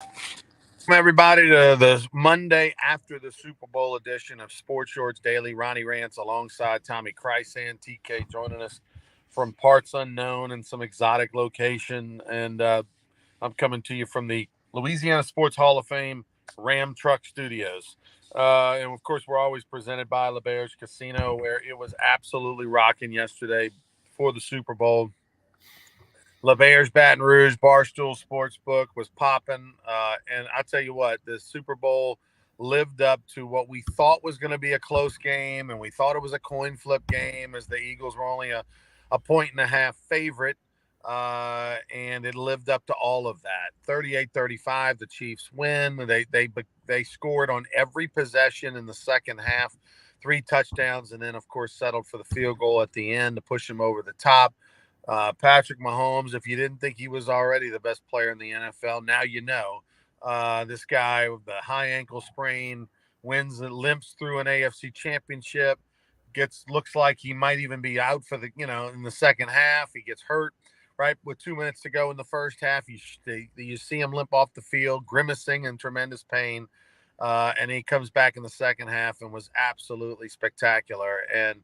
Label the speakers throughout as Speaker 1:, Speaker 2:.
Speaker 1: Welcome everybody to the Monday after the Super Bowl edition of Sports Shorts Daily. Ronnie Rants alongside Tommy Krysan, TK joining us from parts unknown and some exotic location. And I'm coming to you from the Louisiana Sports Hall of Fame Ram Truck Studios. And of course, we're always presented by LeBear's Casino, where it was absolutely rocking yesterday for the Super Bowl. LeVare's Baton Rouge Barstool Sportsbook was popping. And I tell you what, the Super Bowl lived up to what we thought was going to be a close game, and we thought it was a coin flip game as the Eagles were only a point and a half favorite. And it lived up to all of that. 38-35, the Chiefs win. They scored on every possession in the second half, three touchdowns, and then, of course, settled for the field goal at the end to push them over the top. Patrick Mahomes, if you didn't think he was already the best player in the NFL, now you know. This guy with the high ankle sprain wins and limps through an AFC championship. Looks like he might even be out for in the second half. He gets hurt right with 2 minutes to go in the first half. You see him limp off the field, grimacing in tremendous pain. And he comes back in the second half and was absolutely spectacular. And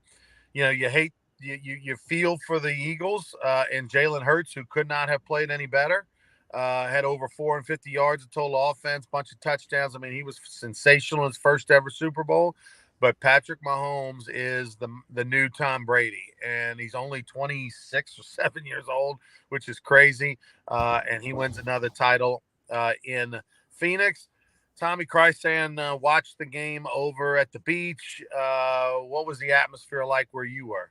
Speaker 1: you hate you feel for the Eagles and Jalen Hurts, who could not have played any better. Had over 450 yards of total offense, bunch of touchdowns. I mean, he was sensational in his first ever Super Bowl. But Patrick Mahomes is the new Tom Brady, and he's only 26 or 7 years old, which is crazy. And he wins another title in Phoenix. Tommy Krysan watched the game over at the beach. What was the atmosphere like where you were?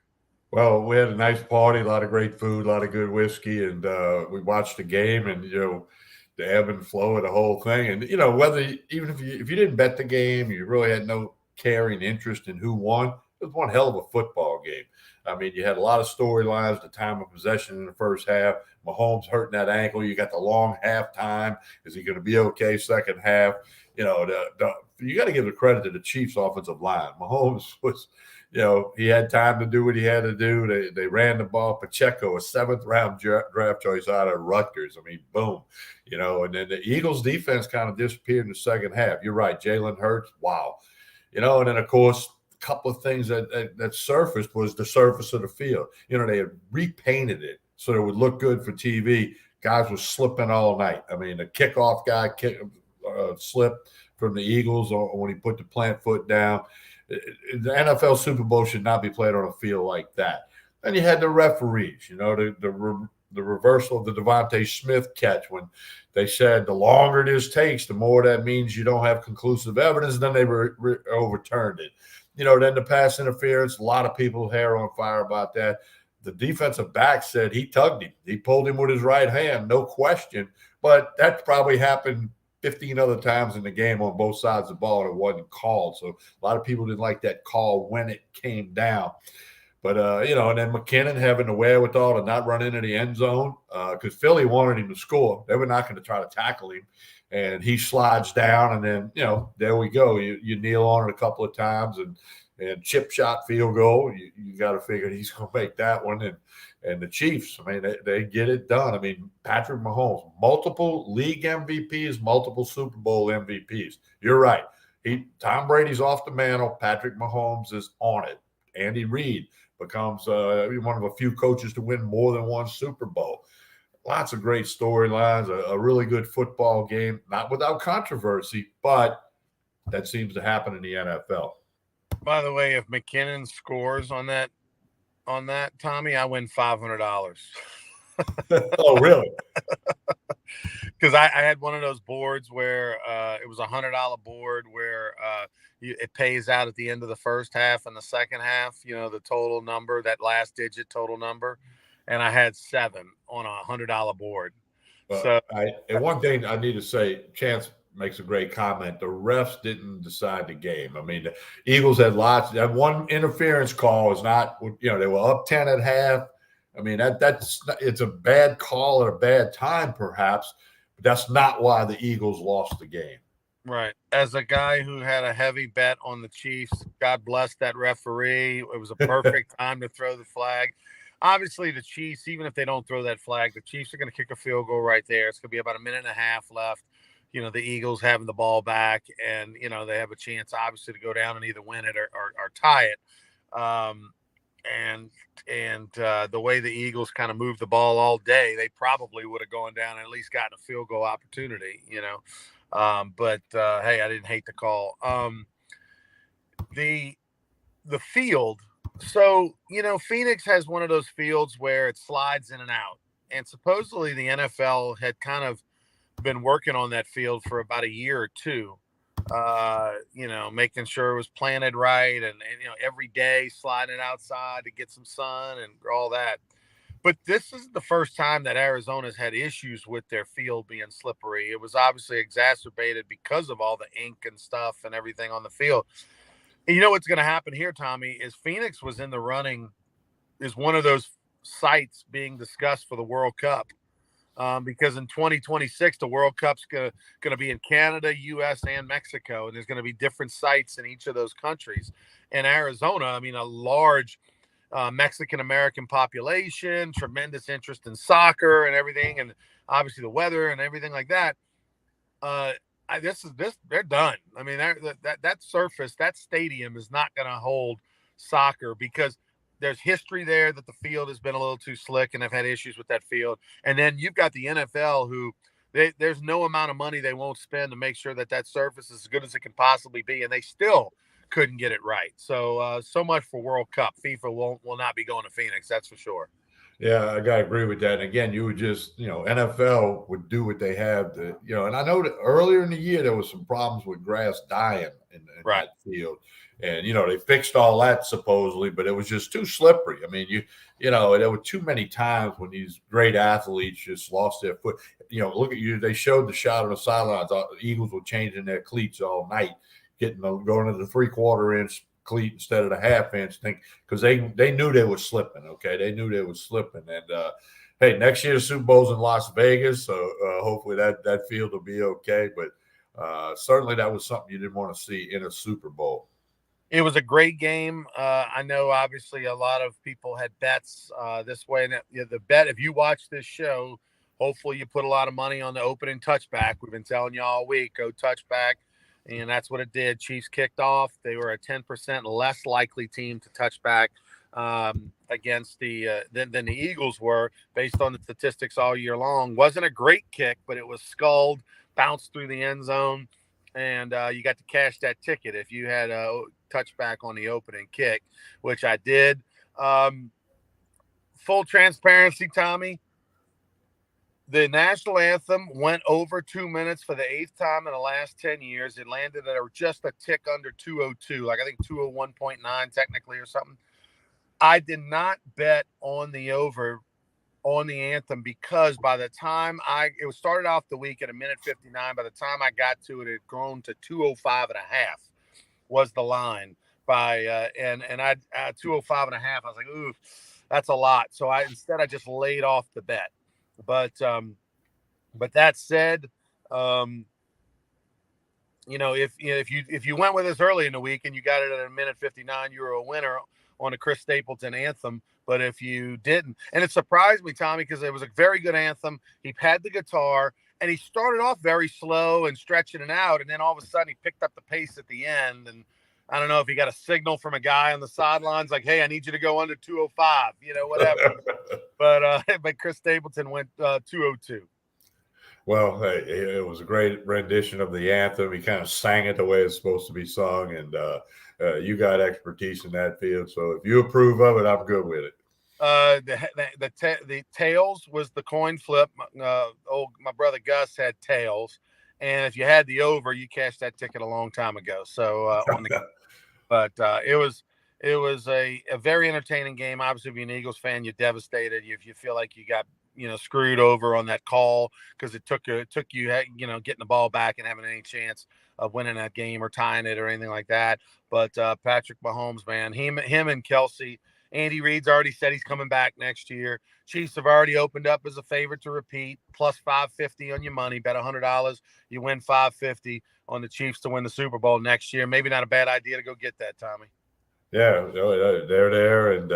Speaker 2: Well, we had a nice party, a lot of great food, a lot of good whiskey, and we watched the game, and the ebb and flow of the whole thing. And whether even if you didn't bet the game, you really had no caring interest in who won. It was one hell of a football game. I mean, you had a lot of storylines. The time of possession in the first half, Mahomes hurting that ankle. You got the long halftime. Is he going to be okay second half? You got to give the credit to the Chiefs' offensive line. Mahomes was he had time to do what he had to do. They ran the ball. Pacheco, a seventh round draft choice out of Rutgers. I mean, boom. And then the Eagles defense kind of disappeared in the second half. You're right. Jalen Hurts, wow. And then, of course, a couple of things that surfaced was the surface of the field. They had repainted it so it would look good for TV. Guys were slipping all night. I mean, the kickoff guy slipped from the Eagles when he put the plant foot down. The NFL Super Bowl should not be played on a field like that. Then you had the referees, the reversal of the Devontae Smith catch when they said the longer this takes, the more that means you don't have conclusive evidence. Then they overturned it. Then the pass interference, a lot of people's hair on fire about that. The defensive back said he tugged him. He pulled him with his right hand, no question. But that probably happened 15 other times in the game on both sides of the ball, and it wasn't called. So a lot of people didn't like that call when it came down. But, and then McKinnon having the wherewithal to not run into the end zone because Philly wanted him to score. They were not going to try to tackle him. And he slides down, and then, there we go. You kneel on it a couple of times, and chip shot field goal. You got to figure he's going to make that one. And the Chiefs, I mean, they get it done. I mean, Patrick Mahomes, multiple league MVPs, multiple Super Bowl MVPs. You're right. Tom Brady's off the mantle. Patrick Mahomes is on it. Andy Reid becomes one of a few coaches to win more than one Super Bowl. Lots of great storylines, a really good football game, not without controversy, but that seems to happen in the NFL.
Speaker 1: By the way, if McKinnon scores on that, Tommy, I win $500.
Speaker 2: Oh, really?
Speaker 1: Because I had one of those boards where it was $100 board where it pays out at the end of the first half and the second half. The total number, that last digit total number, and I had 7 on $100 board. So,
Speaker 2: and one thing I need to say, Chance makes a great comment. The refs didn't decide the game. I mean, the Eagles had lots. That one interference call was not. They were up 10 at half. I mean, it's a bad call at a bad time, perhaps, but that's not why the Eagles lost the game.
Speaker 1: Right. As a guy who had a heavy bet on the Chiefs, God bless that referee. It was a perfect time to throw the flag. Obviously, the Chiefs, even if they don't throw that flag, the Chiefs are going to kick a field goal right there. It's going to be about a minute and a half left. the Eagles having the ball back, and they have a chance obviously to go down and either win it or tie it. And the way the Eagles kind of moved the ball all day, they probably would have gone down and at least gotten a field goal opportunity. But hey, I didn't hate the call. The field. So, Phoenix has one of those fields where it slides in and out. And supposedly the NFL had kind of been working on that field for about a year or two, making sure it was planted right and every day sliding outside to get some sun and all that. But this is the first time that Arizona's had issues with their field being slippery. It was obviously exacerbated because of all the ink and stuff and everything on the field. And you know what's going to happen here, Tommy, is Phoenix was in the running, is one of those sites being discussed for the World Cup. Because in 2026, the World Cup's going to be in Canada, U.S., and Mexico, and there's going to be different sites in each of those countries. And Arizona, I mean, a large Mexican-American population, tremendous interest in soccer and everything, and obviously the weather and everything like that. They're done. I mean, that surface, that stadium is not going to hold soccer because there's history there that the field has been a little too slick and have had issues with that field. And then you've got the NFL who there's no amount of money they won't spend to make sure that surface is as good as it can possibly be. And they still couldn't get it right. So much for World Cup. FIFA will not be going to Phoenix. That's for sure.
Speaker 2: Yeah, I gotta agree with that. And again, you would just, NFL would do what they have to, and I know that earlier in the year there was some problems with grass dying in
Speaker 1: right.
Speaker 2: that field. And they fixed all that supposedly, but it was just too slippery. I mean, there were too many times when these great athletes just lost their foot. Look at you. They showed the shot on the sidelines. The Eagles were changing their cleats all night, going to the 3/4 inch cleat instead of the 1/2 inch thing because they knew they were slipping. Okay, they knew they were slipping. And hey, next year the Super Bowl's in Las Vegas, so hopefully that field will be okay. But certainly that was something you didn't want to see in a Super Bowl.
Speaker 1: It was a great game. I know obviously a lot of people had bets this way. And the bet, if you watch this show, hopefully you put a lot of money on the opening touchback. We've been telling you all week, go touchback. And that's what it did. Chiefs kicked off. They were a 10% less likely team to touchback against than the Eagles were, based on the statistics all year long. Wasn't a great kick, but it was sculled, bounced through the end zone, and you got to cash that ticket if you had a touchback on the opening kick, which I did. Full transparency, Tommy. The national anthem went over 2 minutes for the 8th time in the last 10 years. It landed at just a tick under 202, like I think 201.9 technically or something. I did not bet on the over on the anthem because by the time it was started off the week at a minute 59. By the time I got to it, it had grown to 205 and a half was the line and I 205 and a half. I was like, ooh, that's a lot. So I just laid off the bet. But that said, if you went with us early in the week and you got it at a minute 59, you were a winner on a Chris Stapleton anthem. But if you didn't, and it surprised me, Tommy, because it was a very good anthem. He had the guitar and he started off very slow and stretching it out. And then all of a sudden he picked up the pace at the end. And I don't know if he got a signal from a guy on the sidelines like, hey, I need you to go under 205, whatever. But Chris Stapleton went 202.
Speaker 2: Well, hey, it was a great rendition of the anthem. He kind of sang it the way it's supposed to be sung, and you got expertise in that field. So if you approve of it, I'm good with it.
Speaker 1: The tails was the coin flip. My brother Gus had tails, and if you had the over, you cashed that ticket a long time ago. So it was a very entertaining game. Obviously, if you're an Eagles fan, you're devastated. If you feel like you got screwed over on that call because it took you getting the ball back and having any chance of winning that game or tying it or anything like that. But Patrick Mahomes, man, him and Kelsey. Andy Reid's already said he's coming back next year. Chiefs have already opened up as a favorite to repeat, plus 550 on your money. Bet $100, you win 550 on the Chiefs to win the Super Bowl next year. Maybe not a bad idea to go get that, Tommy.
Speaker 2: Yeah, they're there, and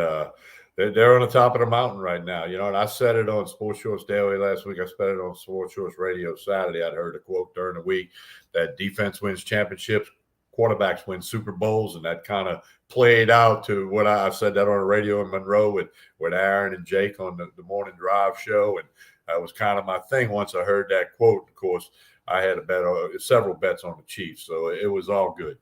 Speaker 2: They're on the top of the mountain right now, and I said it on Sports Shorts Daily last week. I said it on Sports Shorts Radio Saturday. I'd heard a quote during the week that defense wins championships, quarterbacks win Super Bowls, and that kind of played out to what I said that on the radio in Monroe with Aaron and Jake on the morning drive show, and that was kind of my thing once I heard that quote. Of course, I had several bets on the Chiefs, so it was all good.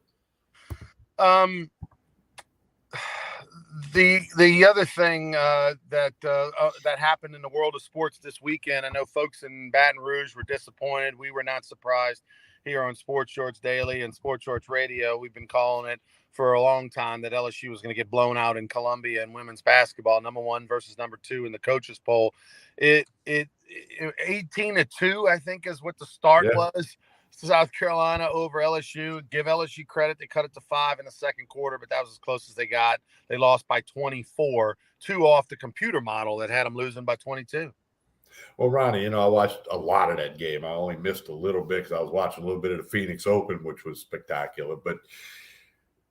Speaker 1: The other thing that happened in the world of sports this weekend, I know folks in Baton Rouge were disappointed. We were not surprised here on Sports Shorts Daily and Sports Shorts Radio. We've been calling it for a long time that LSU was going to get blown out in Columbia in women's basketball, number 1 versus number 2 in the coaches poll. It 18-2, I think, is what the start was. South Carolina over LSU. Give LSU credit. They cut it to 5 in the second quarter, but that was as close as they got. They lost by 24, 2 off the computer model that had them losing by 22.
Speaker 2: Well, Ronnie, I watched a lot of that game. I only missed a little bit because I was watching a little bit of the Phoenix Open, which was spectacular. But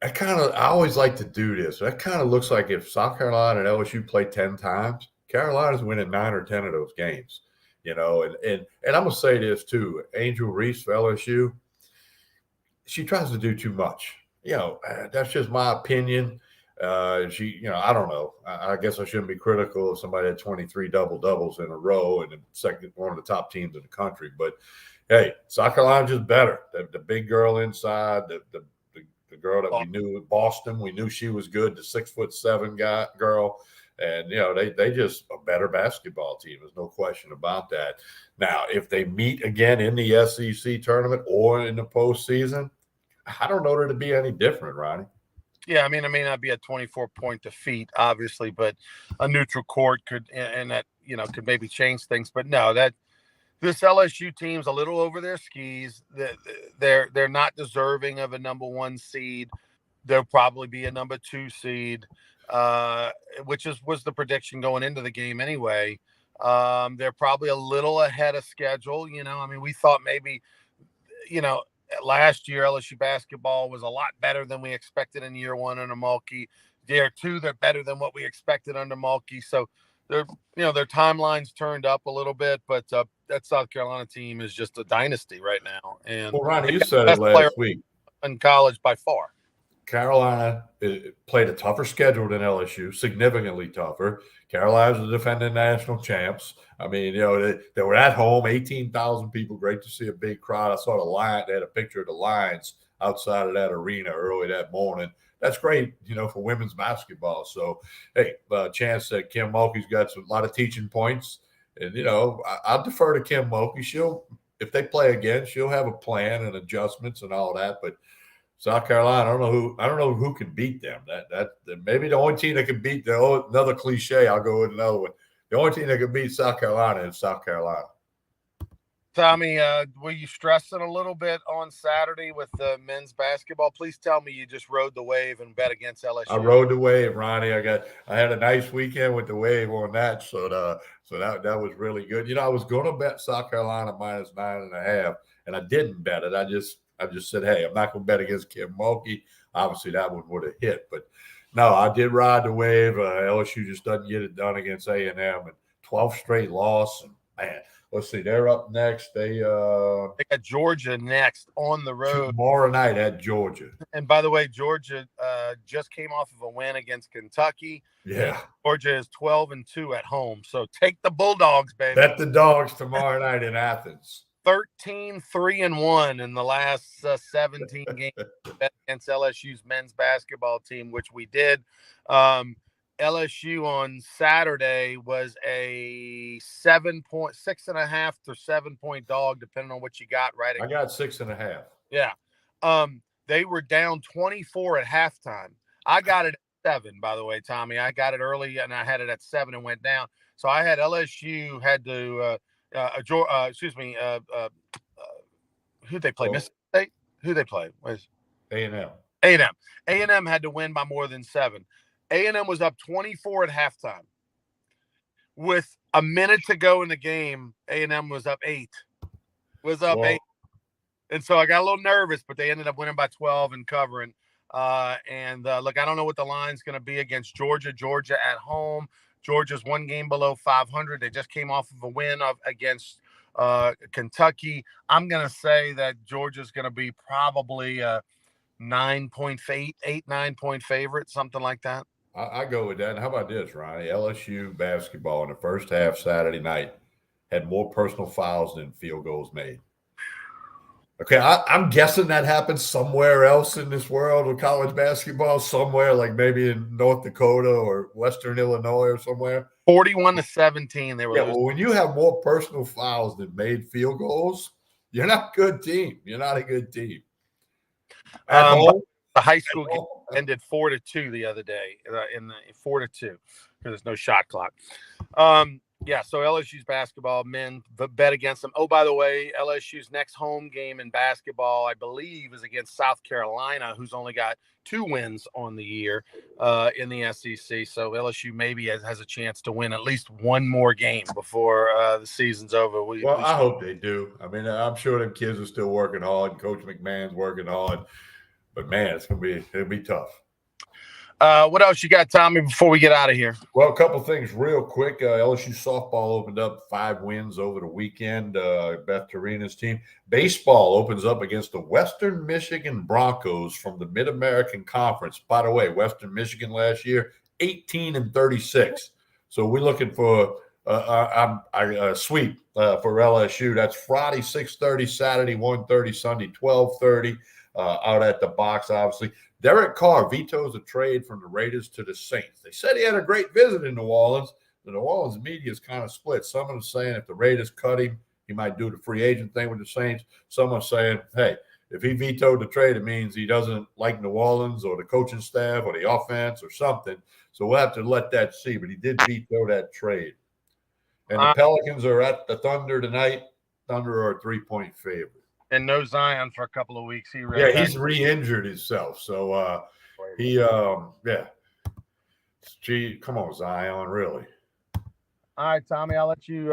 Speaker 2: I always like to do this. That kind of looks like if South Carolina and LSU play 10 times, Carolina's winning 9 or 10 of those games. And I'm going to say this too. Angel Reese for LSU, she tries to do too much. That's just my opinion. I don't know. I guess I shouldn't be critical if somebody had 23 double-doubles in a row and one of the top teams in the country. But, hey, South Carolina's just better. The big girl inside, the girl that we knew in Boston, we knew she was good, the 6'7" girl. And, they just a better basketball team. There's no question about that. Now, if they meet again in the SEC tournament or in the postseason, I don't know that it'd be any different, Ronnie.
Speaker 1: Yeah, I mean, it may not be a 24-point defeat, obviously, but a neutral court could maybe change things. But no, this LSU team's a little over their skis. They're not deserving of a number 1 seed. They'll probably be a number 2 seed. Which was the prediction going into the game anyway. They're probably a little ahead of schedule. We thought maybe, last year LSU basketball was a lot better than we expected in year 1 under Mulkey. Year 2, they're better than what we expected under Mulkey. So their timelines turned up a little bit, but that South Carolina team is just a dynasty right now. And
Speaker 2: well, Ronnie, you said it last week
Speaker 1: in college by far.
Speaker 2: Carolina played a tougher schedule than LSU, significantly tougher. Carolina's the defending national champs. I mean, they were at home, 18,000 people. Great to see a big crowd. I saw the line. They had a picture of the Lions outside of that arena early that morning. That's great, for women's basketball. So, hey, chance that Kim Mulkey's got a lot of teaching points. And, I'll defer to Kim Mulkey. If they play again, she'll have a plan and adjustments and all that. But South Carolina, I don't know who can beat them. That maybe the only team that can beat another cliche. I'll go with another one. The only team that can beat South Carolina is South Carolina.
Speaker 1: Tommy, were you stressing a little bit on Saturday with the men's basketball? Please tell me you just rode the wave and bet against LSU.
Speaker 2: I rode the wave, Ronnie. I had a nice weekend with the wave on that, so that was really good. I was going to bet South Carolina minus 9.5, and I didn't bet it. I just said, hey, I'm not going to bet against Kim Mulkey. Obviously, that one would have hit. But, no, I did ride the wave. LSU just doesn't get it done against A&M. And 12 straight loss. And, man, let's see. They're up next. They
Speaker 1: got Georgia next on the road.
Speaker 2: Tomorrow night at Georgia.
Speaker 1: And, by the way, Georgia just came off of a win against Kentucky.
Speaker 2: Yeah.
Speaker 1: Georgia is 12-2 at home. So take the Bulldogs, baby.
Speaker 2: Bet the Dogs tomorrow night in Athens.
Speaker 1: 13-3-1 in the last 17 games against LSU's men's basketball team, which we did. LSU on Saturday was a 6.5 to 7 point dog, depending on what you got. Right,
Speaker 2: I got 6.5.
Speaker 1: Yeah, they were down 24 at halftime. I got it at 7, by the way, Tommy. I got it early and I had it at 7 and went down. So I had LSU had to. Who'd they play? Mississippi State? Who'd they play?
Speaker 2: A&M.
Speaker 1: A&M had to win by more than 7. A&M was up 24 at halftime. With a minute to go in the game, A&M was up 8. Was up 8. And so I got a little nervous, but they ended up winning by 12 and covering. Look, I don't know what the line's going to be against Georgia. Georgia at home. Georgia's one game below 500. They just came off of a win against Kentucky. I'm going to say that Georgia's going to be probably a 9-point favorite, something like that.
Speaker 2: I go with that. And how about this, Ronnie? LSU basketball in the first half Saturday night had more personal fouls than field goals made. Okay, I'm guessing that happens somewhere else in this world of college basketball, somewhere like maybe in North Dakota or Western Illinois or somewhere.
Speaker 1: 41-17. They were
Speaker 2: losing. Well, when you have more personal fouls than made field goals, you're not a good team. You're not a good team. At home,
Speaker 1: the high school game ended 4-2 the other day, in the 4-2 because there's no shot clock. Yeah, so LSU's basketball men bet against them. Oh, by the way, LSU's next home game in basketball, I believe, is against South Carolina, who's only got 2 wins on the year in the SEC. So LSU maybe has a chance to win at least one more game before the season's over.
Speaker 2: I hope they do. I mean, I'm sure them kids are still working hard. Coach McMahon's working hard. But, man, it'll be tough.
Speaker 1: What else you got, Tommy, before we get out of here?
Speaker 2: Well, a couple things real quick. LSU softball opened up 5 wins over the weekend. Beth Torina's team. Baseball opens up against the Western Michigan Broncos from the Mid-American Conference. By the way, Western Michigan last year, 18-36. So we're looking for a sweep for LSU. That's Friday, 6:30, Saturday, 1:30, Sunday, 12:30. Out at the box, obviously. Derek Carr vetoes a trade from the Raiders to the Saints. They said he had a great visit in New Orleans. The New Orleans media is kind of split. Some of them saying if the Raiders cut him, he might do the free agent thing with the Saints. Someone saying, hey, if he vetoed the trade, it means he doesn't like New Orleans or the coaching staff or the offense or something. So we'll have to let that see. But he did veto that trade. And the Pelicans are at the Thunder tonight. Thunder are a 3-point favorite.
Speaker 1: And no Zion for a couple of weeks.
Speaker 2: He's re-injured himself. So Gee, come on, Zion, really.
Speaker 1: All right, Tommy, I'll let you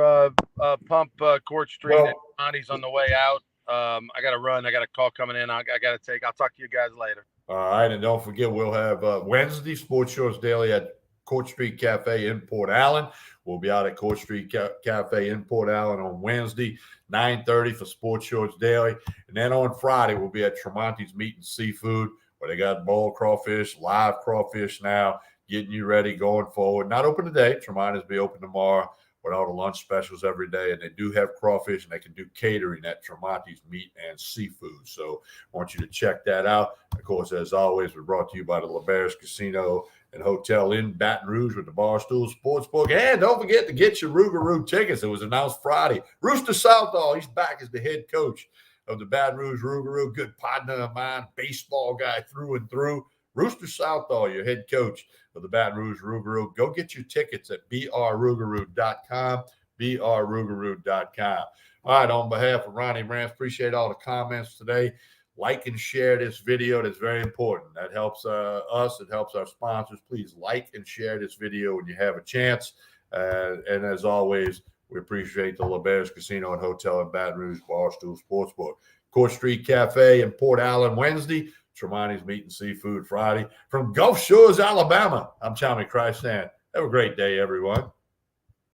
Speaker 1: pump Court Street. Well, he's on the way out. I got to run. I got a call coming in. I got to take. I'll talk to you guys later.
Speaker 2: All right, and don't forget, we'll have Wednesday Sports Shorts Daily at Court Street Cafe in Port Allen. We'll be out at Court Street Cafe in Port Allen on Wednesday, 9:30 for Sports Shorts Daily. And then on Friday, we'll be at Tremonti's Meat and Seafood, where they got boiled crawfish, live crawfish now, getting you ready going forward. Not open today. Tremonti's be open tomorrow with all the lunch specials every day. And they do have crawfish, and they can do catering at Tremonti's Meat and Seafood. So I want you to check that out. Of course, as always, we're brought to you by the LeBaris Casino and Hotel in Baton Rouge with the Barstool Sportsbook. And don't forget to get your Rougarou tickets. It was announced Friday. Rooster Southall, he's back as the head coach of the Baton Rouge Rougarou. Good partner of mine, baseball guy through and through. Rooster Southall, your head coach of the Baton Rouge Rougarou. Go get your tickets at brrougarou.com, brrougarou.com. All right, on behalf of Ronnie Rance, appreciate all the comments today. Like and share this video. That's very important. That helps us. It helps our sponsors. Please like and share this video when you have a chance. And as always, we appreciate the LeBaris Casino and Hotel in Baton Rouge, Barstool Sportsbook. Court Street Cafe in Port Allen Wednesday. Tremonti's Meat and Seafood Friday. From Gulf Shores, Alabama, I'm Tommy Christan. Have a great day, everyone.